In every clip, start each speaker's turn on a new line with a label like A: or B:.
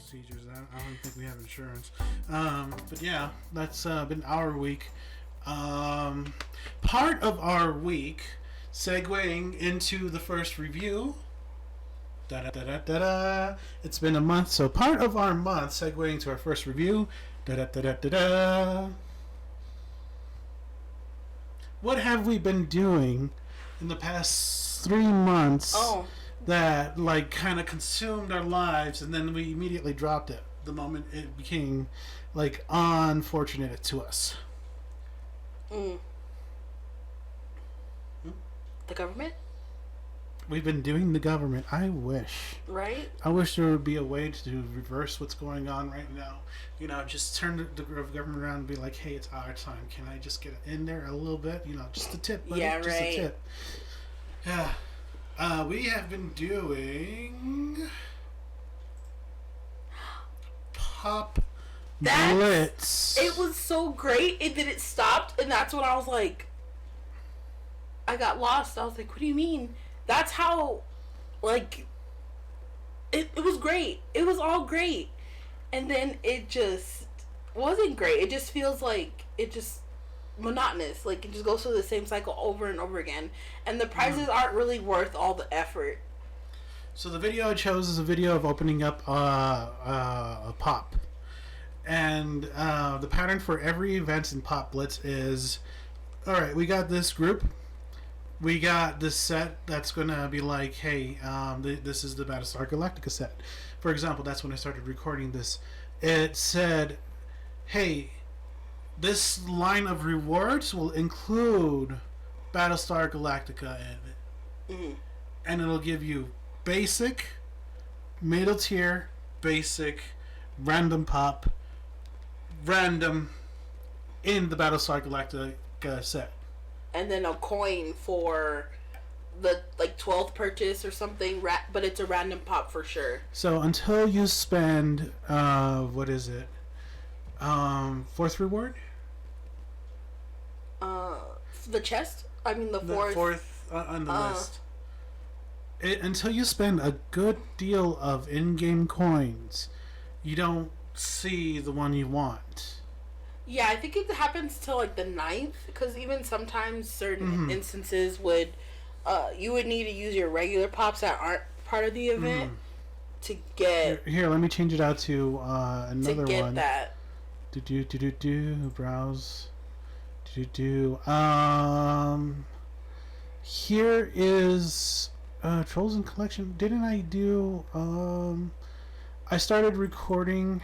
A: procedures. I don't think we have insurance. But yeah, that's been our week. Part of our week, segueing into the first review. Da-da-da-da-da-da. It's been a month, so part of our month, segueing to our first review. Da-da-da-da-da-da. What have we been doing in the past 3 months that, like, kind of consumed our lives, and then we immediately dropped it the moment it became, like, unfortunate to us?
B: The government?
A: We've been doing the government. I wish.
B: Right?
A: I wish there would be a way to reverse what's going on right now. You know, just turn the government around and be like, hey, it's our time. Can I just get in there a little bit? You know, just a tip. Buddy.
B: Yeah,
A: just
B: right.
A: a tip. Yeah. We have been doing Pop Blitz.
B: It was so great, and then it stopped, and that's when I was like, I got lost. I was like, what do you mean? That's how, like, it was great. It was all great. And then it just wasn't great. It just feels like it just monotonous. Like, it just goes through the same cycle over and over again. And the prizes aren't really worth all the effort.
A: So the video I chose is a video of opening up a pop. And the pattern for every event in Pop Blitz is, alright, we got this group. We got this set that's going to be like, hey, this is the Battlestar Galactica set. For example, that's when I started recording this. It said, hey, this line of rewards will include Battlestar Galactica in it. And it'll give you basic, middle tier, basic, random pop, random in the Battlestar Galactica set. And
B: then a coin for the, like, 12th purchase or something, but it's a random pop for sure.
A: So until you spend, what is it? Fourth reward?
B: The chest? I mean the fourth.
A: The fourth on the list. Until you spend a good deal of in-game coins, you don't see the one you want.
B: Yeah, I think it happens till like the 9th, because even sometimes certain instances would, you would need to use your regular pops that aren't part of the event to get.
A: Here, let me change it out to another one.
B: To get that.
A: Browse. Here is Trolls in Collection. Didn't I do? I started recording.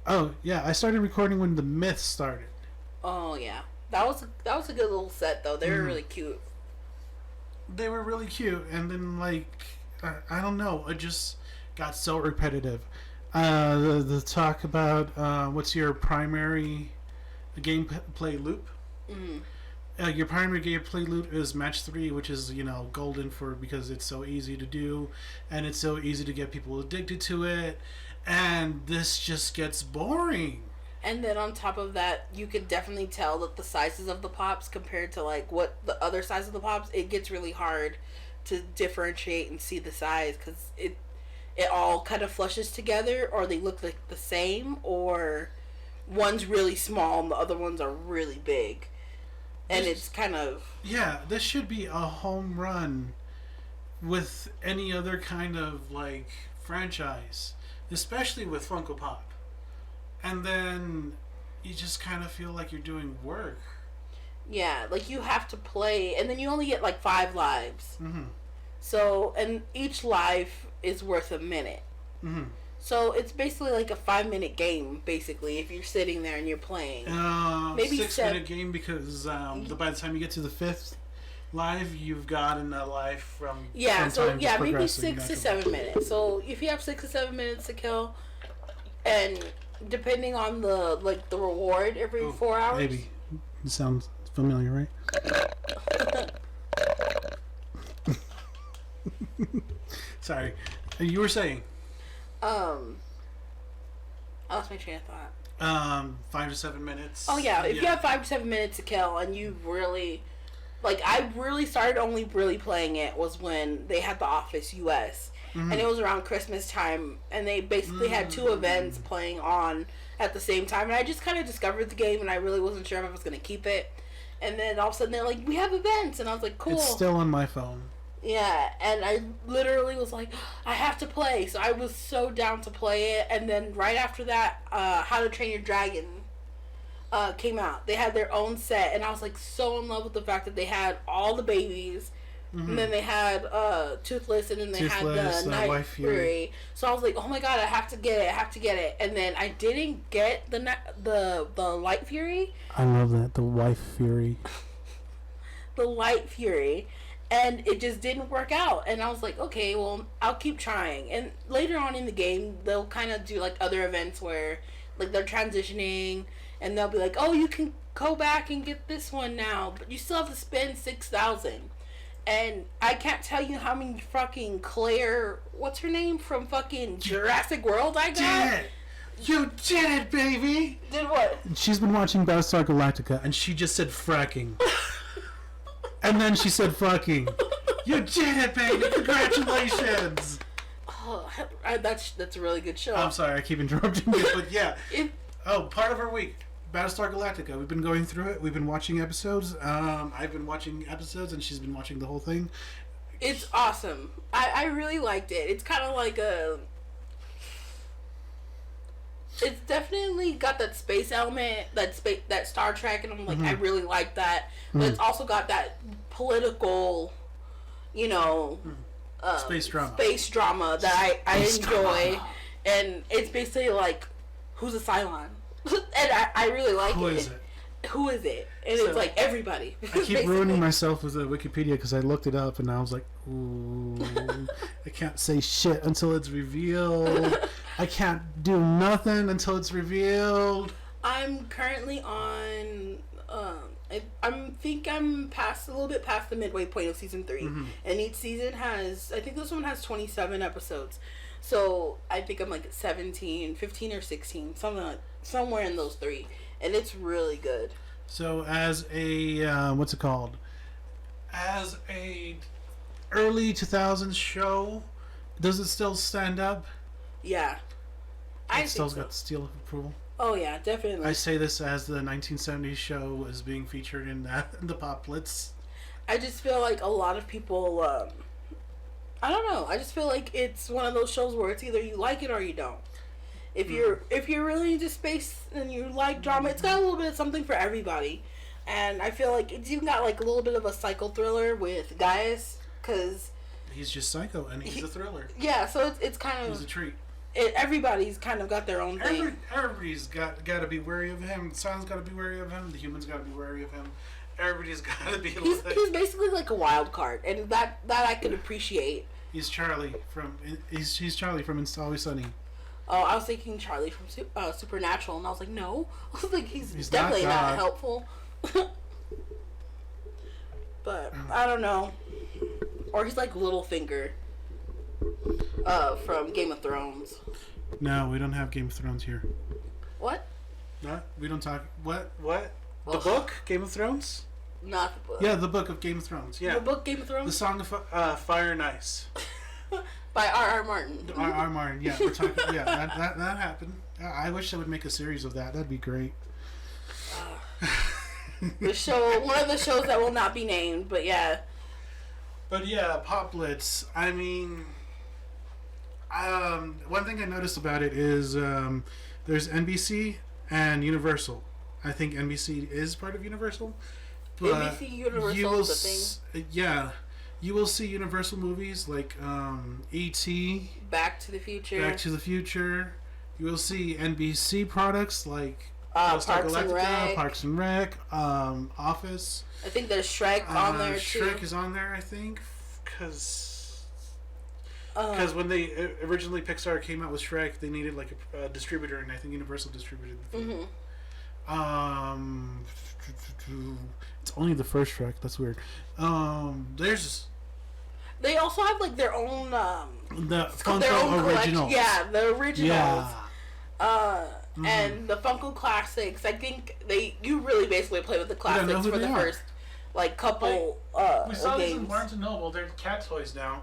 A: Oh yeah, I started recording when the myth started.
B: Oh yeah, that was a good little set though. They were really cute.
A: They were really cute, and then like I don't know, it just got so repetitive. The talk about what's your primary gameplay loop. Your primary gameplay loop is match 3, which is, you know, golden because it's so easy to do, and it's so easy to get people addicted to it. And this just gets boring.
B: And then on top of that, you could definitely tell that the sizes of the pops compared to like what the other size of the pops, it gets really hard to differentiate and see the size, because it all kind of flushes together, or they look like the same, or one's really small and the other ones are really big. And it's kind of... Yeah,
A: this should be a home run with any other kind of like franchise. Especially with Funko Pop. And then you just kind of feel like you're doing work.
B: Yeah, like you have to play, and then you only get like 5 lives. So, and each life is worth a minute. So it's basically like a 5-minute game, basically, if you're sitting there and you're playing.
A: Maybe 6-minute game, because by the time you get to the 5th live, you've gotten a life from...
B: Yeah, so yeah, maybe 6 to 7 minutes. So if you have 6 to 7 minutes to kill, and depending on the reward every 4 hours...
A: Maybe. It sounds familiar, right? Sorry. You were saying?
B: I lost my train of thought.
A: 5 to 7 minutes.
B: Oh yeah, if you have 5 to 7 minutes to kill, and you really... Like, I really started only really playing it was when they had The Office US. And it was around Christmas time, and they basically had 2 events playing on at the same time. And I just kind of discovered the game, and I really wasn't sure if I was going to keep it. And then all of a sudden they're like, we have events, and I was like, cool.
A: It's still on my phone.
B: Yeah, and I literally was like, I have to play. So I was so down to play it. And then right after that, How to Train Your Dragon came out. They had their own set, and I was like so in love with the fact that they had all the babies. And then they had Toothless, and then they had the Night Fury. So I was like, oh my god, I have to get it. And then I didn't get the Light Fury.
A: I love that, the Wife Fury.
B: The Light Fury. And it just didn't work out. And I was like, okay, well, I'll keep trying. And later on in the game, they'll kind of do like other events where like they're transitioning, and they'll be like, oh, you can go back and get this one now, but you still have to spend 6,000. And I can't tell you how many fucking Claire, what's her name, from fucking Jurassic World I got.
A: Did it! You did it, baby!
B: Did what?
A: She's been watching Battlestar Galactica, and she just said fracking. And then she said fucking. You did it, baby! Congratulations!
B: Oh, that's a really good show.
A: I'm sorry, I keep interrupting you, but yeah. Part of our week. Battlestar Galactica. We've been going through it. We've been watching episodes. I've been watching episodes, and she's been watching the whole thing.
B: It's awesome. I really liked it. It's kind of like it's definitely got that space element, that Star Trek, and I'm like, I really like that. But it's also got that political,
A: space
B: drama that I enjoy. And it's basically like, who's a Cylon? And I really like it. Who is it? And so, it's like everybody.
A: I keep ruining myself with the Wikipedia because I looked it up and I was like, ooh, I can't say shit until it's revealed. I can't do nothing until it's revealed.
B: I'm currently on. I'm a little bit past the midway point of season 3, and each season has. I think this one has 27 episodes. So I think I'm like 17, 15 or 16, somewhere in those 3, and it's really good.
A: So as a what's it called? As a early 2000s show, does it still stand up?
B: Yeah,
A: It still got the seal of approval.
B: Oh yeah, definitely.
A: I say this as the 1970s show is being featured in the Pop Blitz.
B: I just feel like a lot of people. I don't know. I just feel like it's one of those shows where it's either you like it or you don't. If you're really into space and you like drama, it's got a little bit of something for everybody. And I feel like it's even got like a little bit of a psycho thriller with Gaius, because
A: he's just psycho and he's a thriller.
B: Yeah, so it's kind of,
A: he's a treat.
B: Everybody's kind of got their own thing.
A: Everybody's got to be wary of him. The Silence got to be wary of him. The humans got to be wary of him. Everybody's got to be.
B: He's basically like a wild card, and that I can appreciate.
A: He's Charlie from It's Always Sunny.
B: Oh, I was thinking Charlie from Supernatural, and I was like, no. I was like, he's definitely not helpful. But I don't know. Or he's like Littlefinger from Game of Thrones.
A: No, we don't have Game of Thrones here.
B: What?
A: No, we don't talk. What? The book Game of Thrones?
B: Not the book.
A: Yeah, the book of Game of Thrones. Yeah.
B: The book Game of Thrones?
A: The Song of Fire and Ice.
B: By R.R. Martin.
A: R.R. Martin, yeah. We're talking. Yeah, that happened. I wish they would make a series of that. That'd be great.
B: One of the shows that will not be named, but yeah.
A: But yeah, Pop Blitz. I mean, one thing I noticed about it is there's NBC and Universal. I think NBC is part of Universal. But
B: NBC Universal is a thing.
A: Yeah. You will see Universal movies like E.T.
B: Back to the Future.
A: You will see NBC products like
B: Parks and Rec.
A: Office.
B: I think there's Shrek on there too.
A: Shrek is on there, I think, because when they originally Pixar came out with Shrek, they needed like a distributor, and I think Universal distributed the film. It's only the first Shrek. That's weird.
B: They also have like their own
A: the Funko originals.
B: Yeah, the originals. Yeah. And the Funko Classics. I think you really basically play with the classics for the first. like couple
A: we saw
B: games.
A: these in Barnes and Noble. They're cat toys now.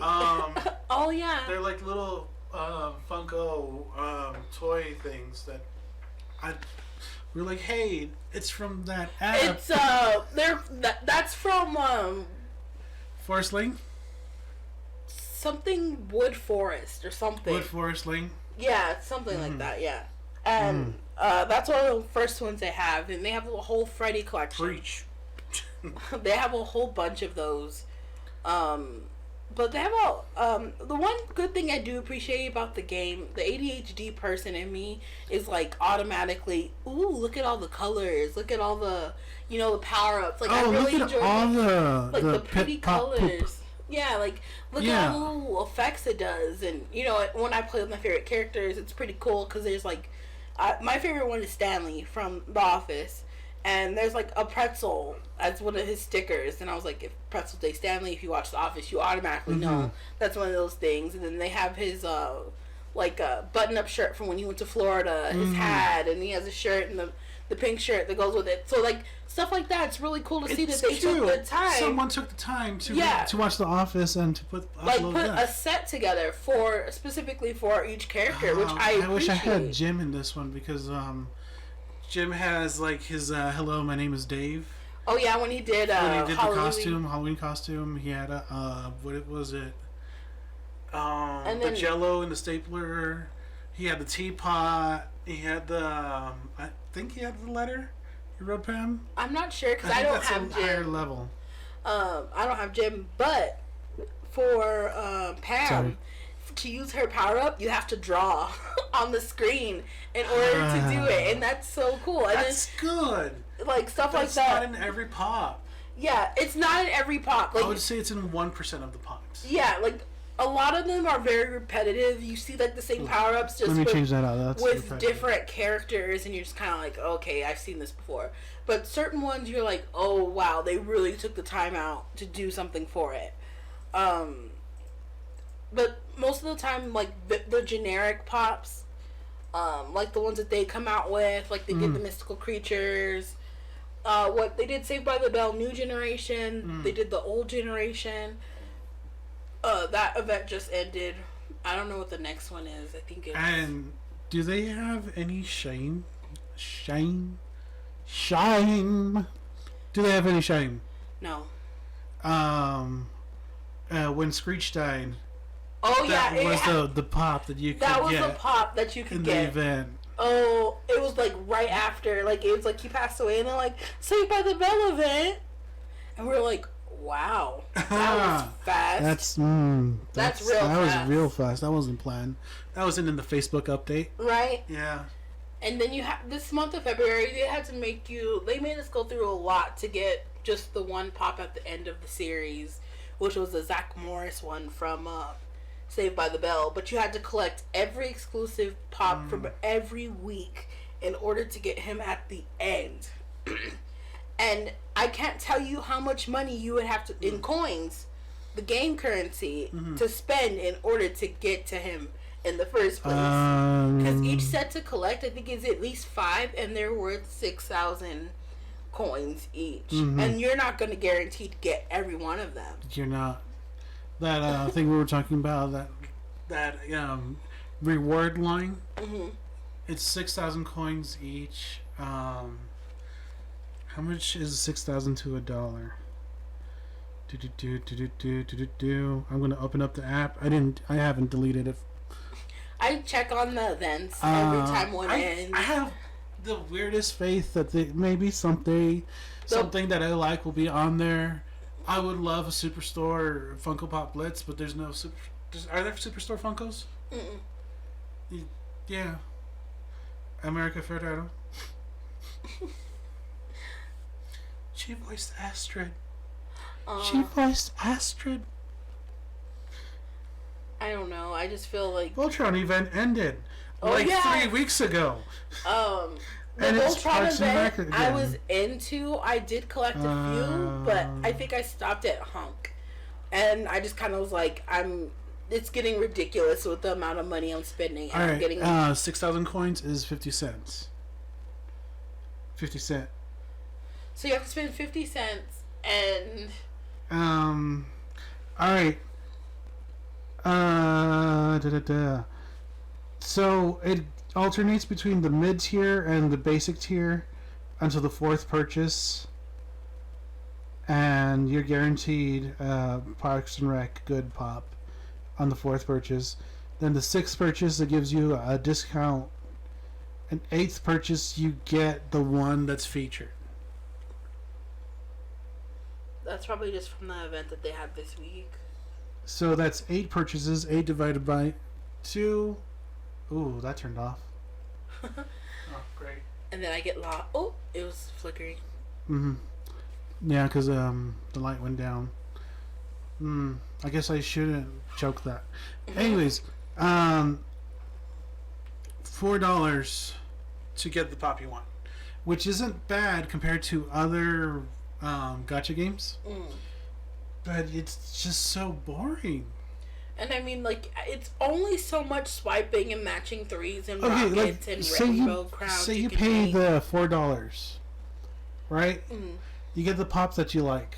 B: Oh yeah.
A: They're like little Funko toy things that we're like, hey, it's from that app.
B: It's that's from
A: Forest Link?
B: something Wood Forest or something.
A: Wood Forest Link?
B: Yeah, it's something like that. Yeah, and that's one of the first ones they have, and they have a whole Freddy collection.
A: Preach.
B: They have a whole bunch of those. But they have the one good thing I do appreciate about the game, the ADHD person in me is like automatically, ooh, look at all the colors, look at all the, the power ups. Like I really
A: look at
B: enjoy
A: all
B: the pretty colors.
A: Poop.
B: Yeah, like look at all the little effects it does, and when I play with my favorite characters, it's pretty cool because there's like, my favorite one is Stanley from The Office. And there's like a pretzel as one of his stickers, and I was like, if Pretzel Day Stanley, if you watch The Office, you automatically know that's one of those things. And then they have his button-up shirt from when he went to Florida, his hat, and he has a shirt and the pink shirt that goes with it. So like stuff like that, it's really cool to see that they took the time.
A: Someone took the time to watch The Office and to put
B: a set together specifically for each character, which I appreciate.
A: Wish I had Jim in this one because Jim has like his hello, my name is Dave.
B: Oh yeah, when he did the
A: Halloween costume, he had a what was it? The Jello and the stapler. He had the teapot. He had the I think he had the letter. You wrote Pam?
B: I'm not sure because I don't have Jim.
A: Higher level.
B: I don't have Jim, but for Pam.
A: Sorry.
B: To use her power up, you have to draw on the screen in order to do it, and that's so cool. And
A: that's good.
B: Like stuff
A: that's
B: like that.
A: Not in every pop.
B: Yeah, it's not in every pop. Like,
A: I would say it's in 1% of the pops.
B: Yeah, like a lot of them are very repetitive. You see like the same power ups just
A: change that out.
B: with different characters, and you're just kind of like, okay, I've seen this before. But certain ones, you're like, oh wow, they really took the time out to do something for it. But most of the time, like the generic pops, like the ones that they come out with, like they did the mystical creatures. What they did Saved by the Bell New Generation, they did the Old Generation. That event just ended. I don't know what the next one is. I think it's...
A: And do they have any shame? Do they have any shame?
B: No.
A: When Screech died.
B: Oh
A: that was the pop that you could get.
B: That was the pop that you could get
A: in the event.
B: Oh, it was like right after, like it was like he passed away, and then like Saved by the Bell event, and we were like, wow, that was fast.
A: That's real fast. That was real fast. That wasn't planned. That wasn't in the Facebook update.
B: Right.
A: Yeah.
B: And then you have this month of February. They made us go through a lot to get just the one pop at the end of the series, which was the Zach Morris one from Saved by the Bell. But you had to collect every exclusive pop from every week in order to get him at the end. And I can't tell you how much money you would have to in coins, the game currency, to spend in order to get to him in the first place. Because each set to collect, I think, is at least 5, and they're worth 6,000 coins each. And you're not going to guarantee to get every one of them.
A: You're not. That thing we were talking about, that reward line, it's 6,000 coins each. How much is 6,000 to $1? I'm gonna open up the app. I haven't deleted it.
B: I check on the events every time one ends.
A: I have the weirdest faith that maybe someday something that I like will be on there. I would love a Superstore Funko Pop Blitz, but there's no super. Are there Superstore Funkos? Yeah. America Ferrero. She voiced Astrid.
B: I don't know. I just feel like
A: Voltron event ended 3 weeks ago.
B: The Voltron event I was into. I did collect a few, but I think I stopped at Hunk, and I just kind of was like, it's getting ridiculous with the amount of money I'm spending. And I'm getting
A: 6,000 coins is 50 cents. 50 cents.
B: So you have to spend 50 cents And
A: all right. So it alternates between the mid tier and the basic tier until the 4th purchase, and you're guaranteed Parks and Rec good pop on the 4th purchase. Then the 6th purchase, it gives you a discount. And 8th purchase, you get the one that's featured.
B: that's probably just from the event that they had this week.
A: So that's 8 purchases. 8 divided by 2. Ooh, that turned off. Oh, great.
B: And then I get lost. Oh, it was flickering.
A: Mm-hmm. Yeah, because the light went down. I guess I shouldn't choke that. Anyways, $4 to get the pop you want, which isn't bad compared to other gacha games. But it's just so boring.
B: And I mean, like, it's only so much swiping and matching threes and rockets and rainbow crowns.
A: Say you pay the $4, right? You get the pop that you like.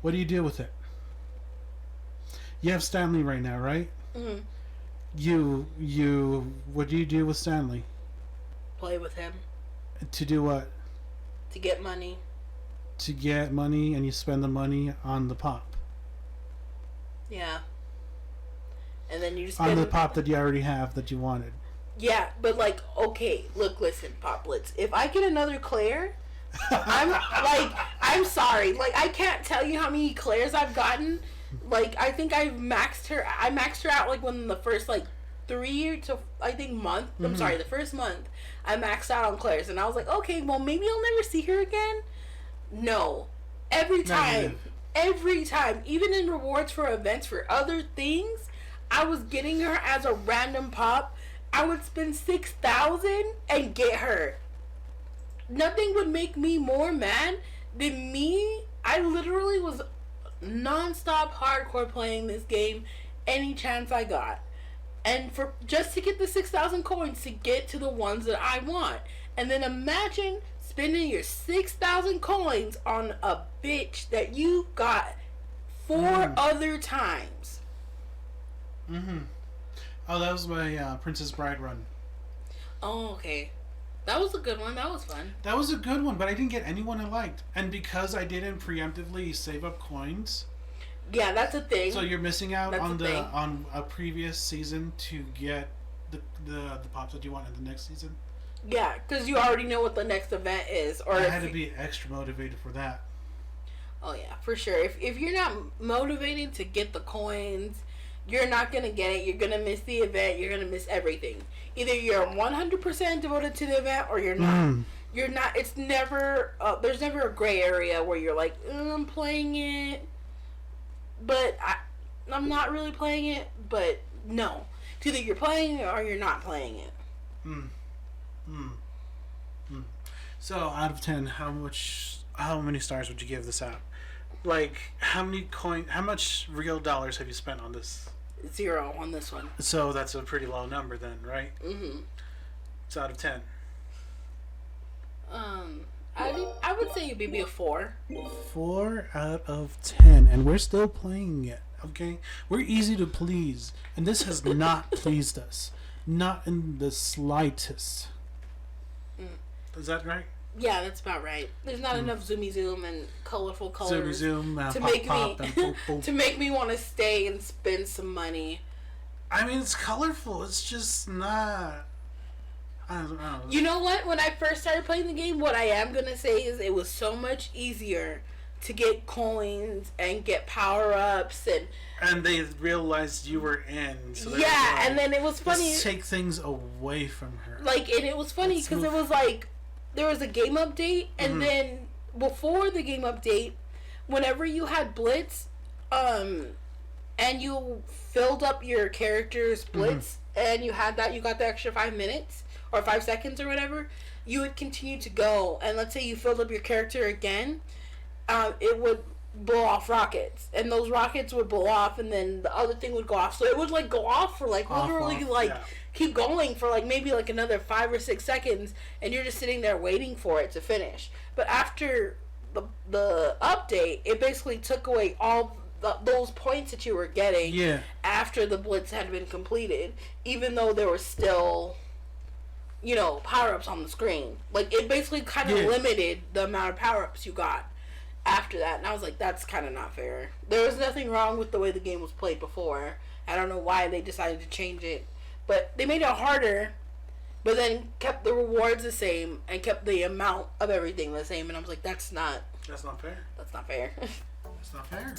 A: What do you do with it? You have Stanley right now, right? You what do you do with Stanley?
B: Play with him.
A: To do what?
B: To get money.
A: To get money, and you spend the money on the pop.
B: Yeah. And then you just
A: on the pop that you already have that you wanted.
B: Yeah, but like, okay, look, listen, Pop Blitz. If I get another Claire, I'm sorry. Like, I can't tell you how many Claires I've gotten. Like, I think I maxed her out like when the first like 3 to I think month. I'm sorry, the first month I maxed out on Claire's, and I was like, okay, well maybe I'll never see her again. No, every time, even in rewards for events for other things, I was getting her as a random pop. I would spend 6,000 and get her. Nothing would make me more mad than me. I literally was non-stop hardcore playing this game any chance I got, and for just to get the 6,000 coins to get to the ones that I want. And then imagine spending your 6,000 coins on a bitch that you got 4 other times.
A: Oh, that was my Princess Bride run.
B: Oh, okay. That was a good one. That was fun.
A: That was a good one, but I didn't get anyone I liked. And because I didn't preemptively save up coins...
B: Yeah, that's a thing.
A: So you're missing out on a previous season to get the pops that you want in the next season?
B: Yeah, because you already know what the next event is. Or
A: I had to be extra motivated for that.
B: Oh, yeah, for sure. If you're not motivated to get the coins, you're not going to get it. You're going to miss the event. You're going to miss everything. Either you're 100% devoted to the event or you're not. You're not. It's never... there's never a gray area where you're like, I'm playing it, but I'm not really playing it. But no. It's either you're playing it or you're not playing it.
A: So, out of 10, how many stars would you give this out? Like, how much real dollars have you spent on this?
B: 0 on this one.
A: So that's a pretty low number then, right? It's out of 10.
B: I would say you'd be a 4.
A: 4 out of 10, and we're still playing it. Okay, we're easy to please, and this has not pleased us, not in the slightest. Is that right?
B: Yeah, that's about right. There's not enough zoomy zoom and colorful colors
A: zoom,
B: to
A: pop,
B: make
A: pop,
B: me
A: and boop, boop.
B: to make me want to stay and spend some money.
A: I mean, it's colorful. It's just not. I don't know.
B: You know what? When I first started playing the game, what I am gonna say is it was so much easier to get coins and get power ups
A: and they realized you were in. So
B: yeah,
A: like,
B: and then it was funny.
A: Let's take things away from her.
B: Like, and it was funny because it was like there was a game update, and then before the game update, whenever you had Blitz, and you filled up your character's Blitz, and you got the extra 5 minutes or 5 seconds or whatever, you would continue to go, and let's say you filled up your character again, it would blow off rockets, and those rockets would blow off, and then the other thing would go off. So it would like go off for like keep going for like maybe like another 5 or 6 seconds, and you're just sitting there waiting for it to finish. But after the update, it basically took away all those points that you were getting after the blitz had been completed, even though there were still, power-ups on the screen. Like, it basically kind of limited the amount of power-ups you got after that. And I was like, that's kind of not fair. There was nothing wrong with the way the game was played before. I don't know why they decided to change it. But they made it harder, but then kept the rewards the same and kept the amount of everything the same. And I was like, that's not
A: fair.
B: That's not fair.
A: That's not fair.